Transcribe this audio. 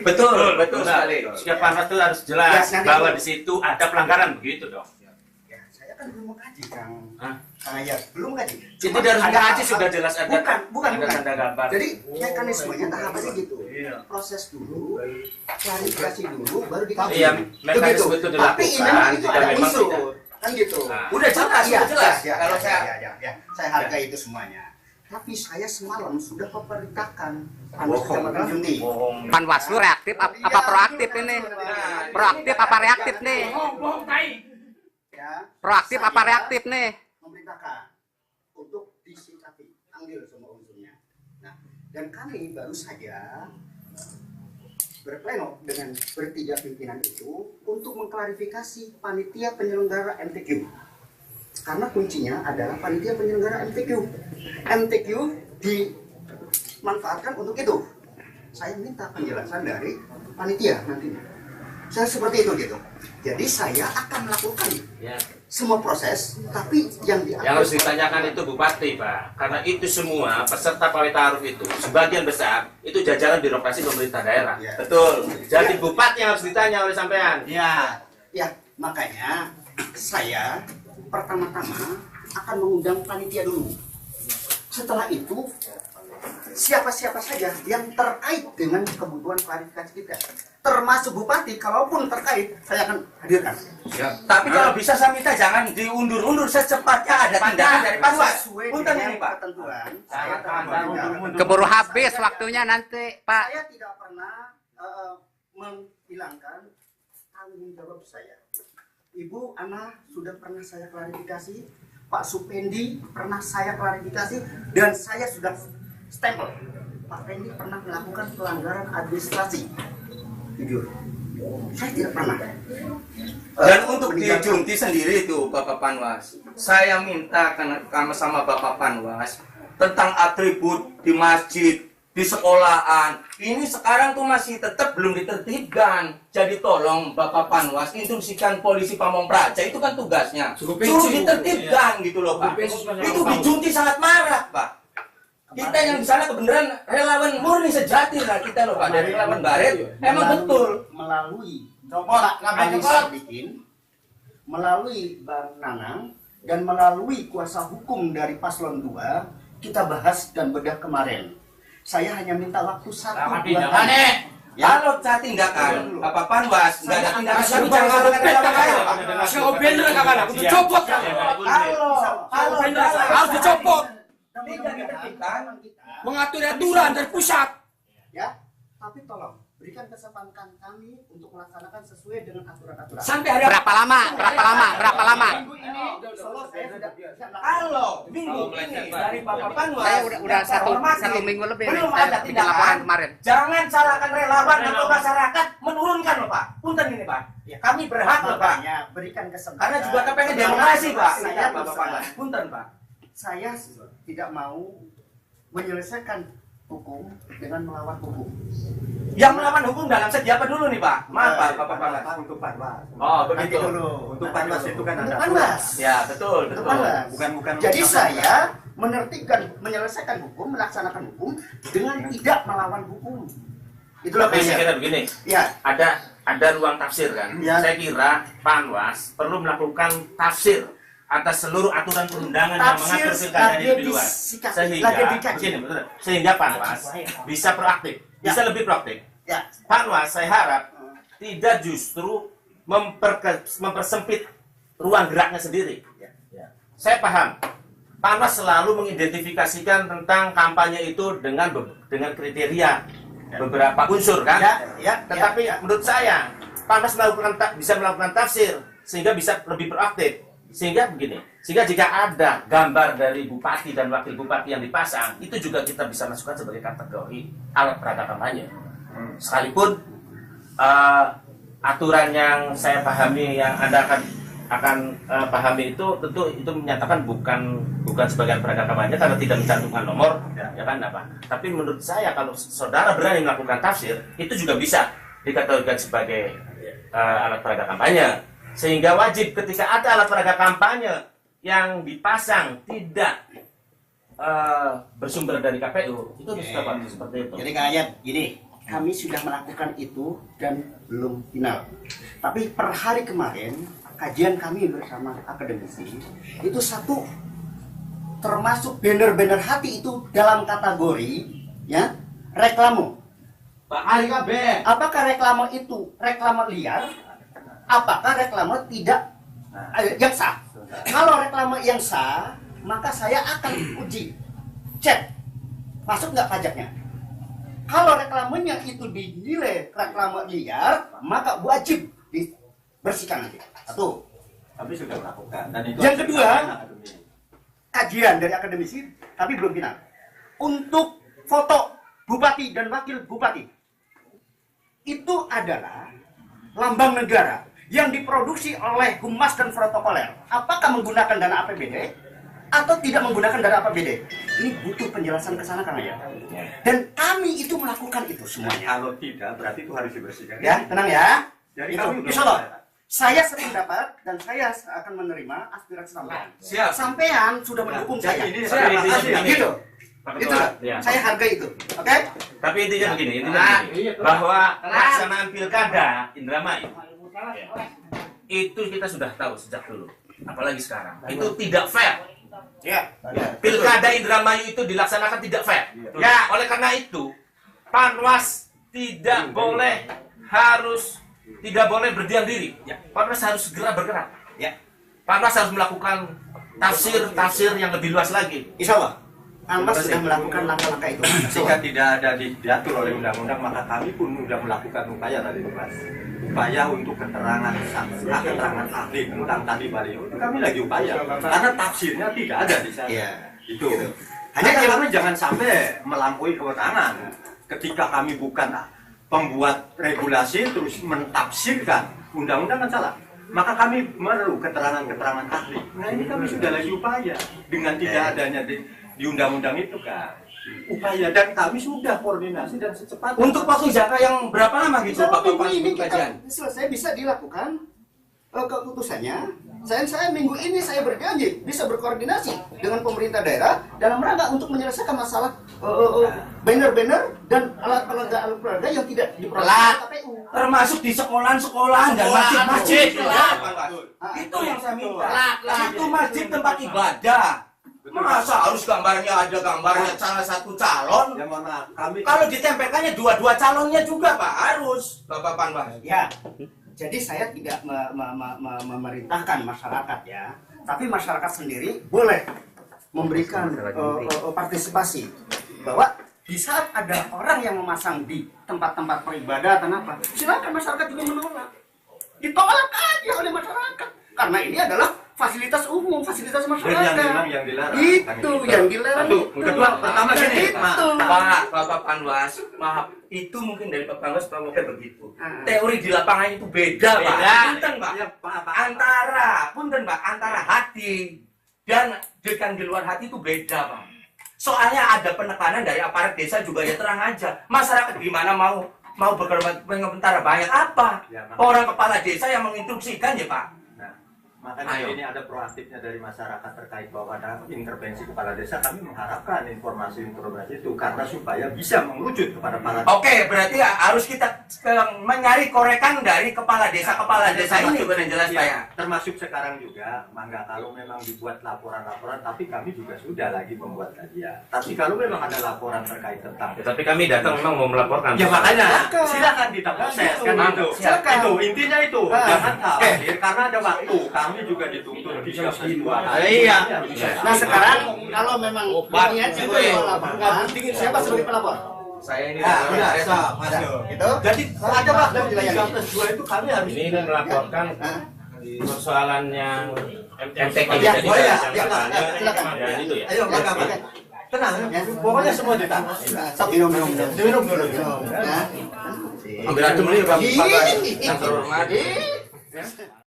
Betul sekali. Sikap Panwas itu harus jelas bahwa di situ ada pelanggaran, begitu dong. Ya, saya kan belum mengkaji, Kang. Ya, belum mengkaji. Itu dari mengkaji sudah jelas ada. Bukan. Tanda gambar. Jadi mekanismenya tahapannya gitu. Proses dulu, klarifikasi dulu, baru dikaji. Iya, mekanisme itu dilakukan. Tapi ini jika ada memang isu, tidak. kan gitu. Udah jelas. Kalau saya hargai itu semuanya. Tapi saya semalam sudah memperintahkan Panwas Kecamatan Junti. Panwas lu reaktif apa proaktif ini? Proaktif apa reaktif nih? Ya, Proaktif apa reaktif nih? memerintahkan untuk disikapi, ambil semua unsurnya. Nah, dan kami baru saja berpleno dengan bertiga pimpinan itu untuk mengklarifikasi panitia penyelenggara MTQ. Karena kuncinya adalah panitia penyelenggara MTQ. MTQ dimanfaatkan untuk itu. Saya minta penjelasan dari panitia nantinya. Saya seperti itu gitu. Jadi saya akan melakukan semua proses, tapi yang harus ditanyakan itu Bupati, Pak. Karena itu semua peserta pawai taruh itu sebagian besar itu jajaran birokrasi pemerintah daerah. Ya. Betul. Jadi Bupati yang harus ditanya oleh sampean. Ya, makanya saya pertama-tama akan mengundang panitia dulu. Setelah itu siapa-siapa saja yang terkait dengan kebutuhan klarifikasi kita, termasuk Bupati, kalaupun terkait, saya akan hadirkan. Ya. Tapi kalau bisa saya minta jangan diundur-undur, secepatnya ada tindakan dari Panwas. Punten ini, Pak. Ketentuan. Saya akan Keburu habis waktunya nanti, Pak. Saya tidak pernah menghilangkan tanggung jawab saya. Ibu Ana sudah pernah saya klarifikasi, Pak Supendi pernah saya klarifikasi, dan saya sudah stempel. Pak Pendi pernah melakukan pelanggaran administrasi. Jujur, saya tidak pernah. Dan untuk di Junti sendiri itu Bapak Panwas, saya minta sama Bapak Panwas tentang atribut di masjid, di sekolahan, ini sekarang tuh masih tetap belum ditertibkan. Jadi tolong Bapak Panwas instruksikan polisi Pamong Praja, itu kan tugasnya. Suruh ditertibkan gitu loh Pak. Itu di Junti sangat marah Pak. Kita yang di sana kebenaran relawan murni sejati lah kita loh Pak, dari relawan Baret. Emang betul. Melalui Ali Sadikin, melalui Bang Nanang, dan melalui kuasa hukum dari Paslon 2, kita bahas dan bedah kemarin. Saya hanya minta waktu 1-2 hari. Kalau saya tindakan Bapak Panwas nggak ada tindakan Kalau harus dicopot. tidak ditertibkan, Mengatur aturan dari pusat. Ya, tapi tolong berikan kesempatan kami untuk melaksanakan sesuai dengan aturan-aturan. Sampai hari Berapa lama? Minggu ini, Solo saya sudah kalau minggu ini dari Bapak Panwas Saya udah satu minggu lebih nih, belum saya ada bikin laporan tindakan, kemarin. jangan salahkan relawan atau masyarakat menurunkan loh Pak. Punten ini Pak. Kami berhak loh Pak. makanya berikan kesempatan. Karena juga kepengen demokrasi Pak. Saya Bapak berusaha. Panwas. Punten Pak. Saya tidak mau menyelesaikan hukum dengan melawan hukum. Yang melawan hukum dalam segi apa dulu nih Pak? Maaf Pak, Bapak Panwas. Untuk Panwas. Oh Nanti begitu. dulu. Untuk Panwas itu kan Untuk ada Panwas. Ya betul Untuk betul. Panwas. Bukan Jadi saya menyelesaikan hukum, melaksanakan hukum dengan tidak melawan hukum. Itulah Tapi saya saya. kira begini, Ya, ada ruang tafsir kan. Ya. Saya kira Panwas perlu melakukan tafsir atas seluruh aturan perundangan yang tafsir mengatur pilkada lagi di luar. disikapi, Sehingga lagi dikaji. begini, betul. Sehingga Panwas bisa proaktif, bisa lebih proaktif. Ya. Panwas saya harap tidak justru mempersempit ruang geraknya sendiri. Saya paham. Panwas selalu mengidentifikasikan tentang kampanye itu dengan kriteria beberapa unsur kan. Tetapi menurut saya Panwas bisa melakukan tafsir sehingga bisa lebih proaktif. Sehingga jika ada gambar dari bupati dan wakil bupati yang dipasang, itu juga kita bisa masukkan sebagai kategori alat peraga kampanye. Sekalipun aturan yang saya pahami, yang Anda akan pahami itu tentu itu menyatakan bukan sebagai peraga kampanye karena tidak mencantumkan nomor, ya kan apa. Tapi menurut saya kalau saudara berani melakukan tafsir, itu juga bisa dikategorikan sebagai alat peraga kampanye. Sehingga wajib ketika ada alat peraga kampanye yang dipasang tidak bersumber dari KPU, itu harus dapat seperti itu. Jadi Kang Ayat, gini, kami sudah melakukan itu dan belum final. Tapi per hari kemarin kajian kami bersama akademisi itu satu, termasuk banner-banner hati itu dalam kategori ya reklame. Pak Ali kabeh. Apakah reklame itu reklame liar? Apakah reklame tidak yang sah? Kalau reklame yang sah, maka saya akan uji, cek masuk nggak pajaknya. Kalau reklamenya itu dinilai reklame liar, maka wajib dibersihkan nanti. Satu. Kami sudah melakukan. Dan itu Yang kedua, akademi. kajian dari akademisi, tapi belum final. Untuk foto bupati dan wakil bupati, itu adalah lambang negara yang diproduksi oleh Humas dan Protokoler. Apakah menggunakan dana APBD atau tidak menggunakan dana APBD? Ini butuh penjelasan ke sana, Kang ya. Dan kami itu melakukan itu semuanya. Kalau tidak, berarti itu harus dibersihkan. Ya, tenang ya. Jadi Itu, kami belum insya Allah. ada. Saya sering dapat dan saya akan menerima aspirasi sampean. Siap. Sampean sudah mendukung saya. Ini Saya terima kasih. ini. Gitu. Pak Itu Ketua, ya. saya hargai itu. Oke? Tapi intinya begini, bahwa pelaksanaan pilkada Indramayu itu kita sudah tahu sejak dulu, apalagi sekarang itu tidak fair. Ya. Pilkada Indramayu itu dilaksanakan tidak fair. Ya, oleh karena itu Panwas tidak boleh berdiam diri. Panwas harus segera bergerak. Ya. Panwas harus melakukan tafsir yang lebih luas lagi. Insya Allah. Panwas sudah melakukan langkah-langkah itu. Jika tidak ada diatur oleh undang-undang, maka kami pun sudah melakukan upaya tadi, Mas. Upaya untuk keterangan saksi, keterangan ahli tentang tadi baliho. Kami lagi upaya, karena tafsirnya tidak ada di sana. Iya. Itu. Hanya Hanya yang- kami jangan sampai melampaui kewenangan. Ketika kami bukan pembuat regulasi terus mentafsirkan undang-undang kan salah. Maka kami perlu keterangan-keterangan ahli. Nah ini kami sudah lagi upaya dengan tidak adanya di undang-undang itu kan. Upaya dan kami sudah koordinasi dan secepatnya. Untuk waktu jangka yang berapa lama gitu Insya Allah Bapak minggu Panwas ini untuk kajian? kita selesai bisa dilakukan keputusannya. Saya minggu ini saya berjanji bisa berkoordinasi dengan pemerintah daerah dalam rangka untuk menyelesaikan masalah banner-banner dan alat peraga yang tidak diproduksi oleh KPU. Termasuk di sekolah-sekolah dan masjid-masjid. Ah, Itu yang saya minta. Itu masjid tempat ibadah. Masa harus gambarnya ada gambarnya salah satu calon? Ya mohon maaf, kami Kalau ditempelkannya dua-dua calonnya juga Pak, harus Bapak Panwas. Ya, jadi saya tidak memerintahkan masyarakat ya, tapi masyarakat sendiri boleh memberikan partisipasi bahwa di saat ada orang yang memasang di tempat-tempat peribadatan apa, silakan masyarakat juga menolak, ditolak aja oleh masyarakat karena ini adalah fasilitas umum, fasilitas masyarakat. yang dilarang. Itu yang dilarang. Satu. itu. Kedua, pertama Dan gini, itu. Pak, Bapak Panwas, maaf, itu mungkin dari Bapak Panwas mungkin begitu. Ah. Teori di lapangan itu beda, Pak. Punten, Pak. Ya, Pak. Antara hati dan dengan di luar hati itu beda, Pak. Soalnya ada penekanan dari aparat desa juga ya terang aja. Masyarakat gimana mau berkomentar banyak apa? Ya, makanya- Orang kepala desa yang menginstruksikan ya, Pak. Nah, makanya Ayo. ini ada proaktifnya dari masyaraat terkait bahwa ada intervensi kepala desa. Kami mengharapkan informasi-informasi itu karena supaya bisa mengerucut kepada para Oke, berarti harus kita mencari korekan dari kepala desa ini benar jelas Pak ya. Termasuk sekarang juga, mangga kalau memang dibuat laporan-laporan, tapi kami juga sudah lagi membuat kajian. Tapi kalau memang ada laporan terkait tentang Tapi kami datang memang mau melaporkan. ya makanya Silakan. silakan kita proses kan itu. Silakan. Itu intinya itu. Ah. Jangan khawatir karena ada waktu. Kami juga dituntut bisa dua hari. Iya. Bisa. Nah sekarang kalau memang niat itu sebagai ya. pelapor, siapa sebagai pelapor? Saya ini Udah, Itu. Jadi ada waktu Dan dilayani. 3+2 itu kami harus ini melaporkan persoalan yang MTK Ya, tadi boleh ya. jabatannya, Silakan. dan itu ya. Ayo, Pak Kamal. Tenang, pokoknya semua ditangani. Minum Minum dulu. Ya. Ambil aja dulu ya Bapak Ih. yang terhormat. Ih.